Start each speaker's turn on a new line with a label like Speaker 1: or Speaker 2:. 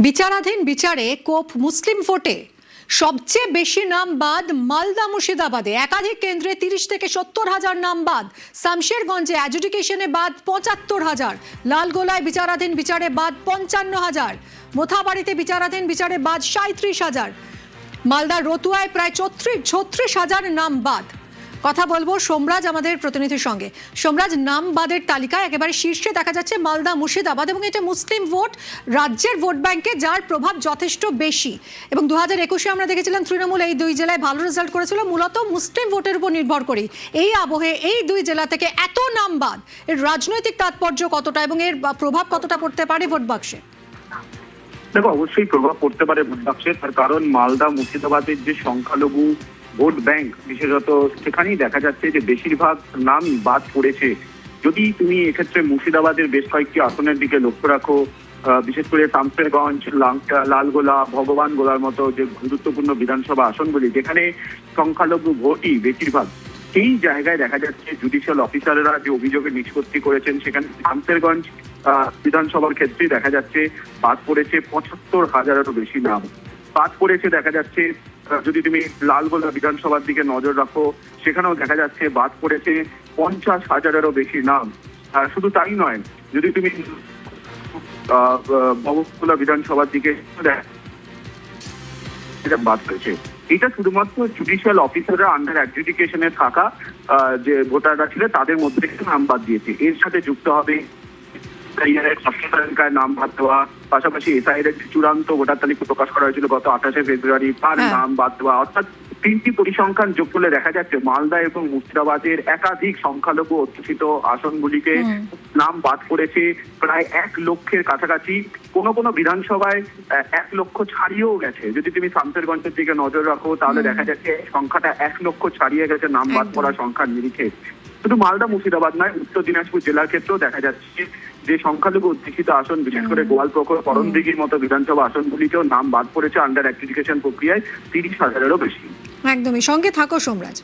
Speaker 1: বিচারাধীন বিচারে কোপ মুসলিম ভোটে সবচেয়ে বেশি নাম বাদ মালদা মুর্শিদাবাদে। একাধিক কেন্দ্রে 30 থেকে 70,000 নাম বাদ। শামশেরগঞ্জে অ্যাডজুডিকেশনে বাদ 75,000। লালগোলায় বিচারাধীন বিচারে বাদ 55,000। মোথাবাড়িতে বিচারাধীন বিচারে বাদ 37,000। মালদার রতুয়ায় প্রায় 36,000 নাম বাদ। কথা বলবো সোমরাজ আমাদের প্রতিনিধির সঙ্গে। সোমরাজ, নাম বাদের তালিকায় একেবারে শীর্ষে দেখা যাচ্ছে মালদা মুর্শিদাবাদ, এবং এটা মুসলিম ভোট, রাজ্যের ভোট ব্যাংকে যার প্রভাব যথেষ্ট বেশি। এবং 2021-এ আমরা দেখেছিলাম তৃণমূল এই দুই জেলায় ভালো রেজাল্ট করেছিল মূলত মুসলিম ভোটের উপর নির্ভর করে। এই আবহে এই দুই জেলা থেকে এত নাম বাদ, এর রাজনৈতিক তাৎপর্য কতটা এবং এর প্রভাব কতটা পড়তে পারে ভোট বাক্সে?
Speaker 2: দেখো, অবশ্যই প্রভাব পড়তে পারে ভোট বাক্সে, তার কারণ মালদা মুর্শিদাবাদের যে সংখ্যালঘু ভোট ব্যাংক, বিশেষত সেখানেই দেখা যাচ্ছে যে বেশিরভাগ নাম বাদ পড়েছে। যদি তুমি এক্ষেত্রে মুর্শিদাবাদের বেশ কয়েকটি আসনের দিকে লক্ষ্য রাখো, বিশেষ করে শামশেরগঞ্জ, লালগোলা, ভগবানগোলার মতো যে গুরুত্বপূর্ণ বিধানসভা আসনগুলি যেখানে সংখ্যালঘু ভোটই বেশিরভাগ, সেই জায়গায় দেখা যাচ্ছে জুডিশিয়াল অফিসাররা যে অভিযোগের নিষ্পত্তি করেছেন, সেখানে শামশেরগঞ্জ বিধানসভার ক্ষেত্রে দেখা যাচ্ছে বাদ পড়েছে 75,000-এরও বেশি নাম। বাদ পড়েছে দেখা যাচ্ছে, যদি তুমি লালগোলা বিধানসভার দিকে নজর রাখো, সেখানেও দেখা যাচ্ছে বাদ পড়েছে 50,000-এরও বেশি নাম। শুধু তাই নয়, যদি তুমি ভগবানগোলা বিধানসভার দিকে বাদ পড়েছে। এটা শুধুমাত্র জুডিশিয়াল অফিসাররা আন্ডার অ্যাডজুডিকেশনে থাকা যে ভোটাররা ছিল তাদের মধ্যে নাম বাদ দিয়েছে। এর সাথে যুক্ত হবে তালিকায় নাম বাদ দেওয়া, পাশাপাশি এসআইআর এর চূড়ান্ত ভোটার তালিকা প্রকাশ করা হয়েছিল গত 28শে ফেব্রুয়ারি, তার নাম বাদ দেওয়া। অর্থাৎ তিনটি পরিসংখ্যান যোগ করলে দেখা যাচ্ছে মালদা এবং মুর্শিদাবাদের একাধিক সংখ্যালঘু অধ্যুষিত আসনগুলিকে নাম বাদ পড়েছে প্রায় 1 লক্ষের কাছাকাছি। কোনো কোনো বিধানসভায় 1 লক্ষ ছাড়িয়েও গেছে। যদি তুমি শামশেরগঞ্জের দিকে নজর রাখো, তাহলে দেখা যাচ্ছে সংখ্যাটা 1 লক্ষ ছাড়িয়ে গেছে নাম বাদ পড়া সংখ্যার নিরিখে। শুধু মালদা মুর্শিদাবাদ নয়, উত্তর দিনাজপুর জেলার ক্ষেত্রেও দেখা যাচ্ছে যে সংখ্যালঘু অধ্যুষিত আসন, বিশেষ করে গোয়ালপুকুর, করণদিঘির মতো বিধানসভা আসনগুলিতেও নাম বাদ পড়েছে আন্ডার অ্যাডজুডিকেশন প্রক্রিয়ায় 30,000-এরও বেশি।
Speaker 1: একদমই, সঙ্গে থাকো সোমরাজ।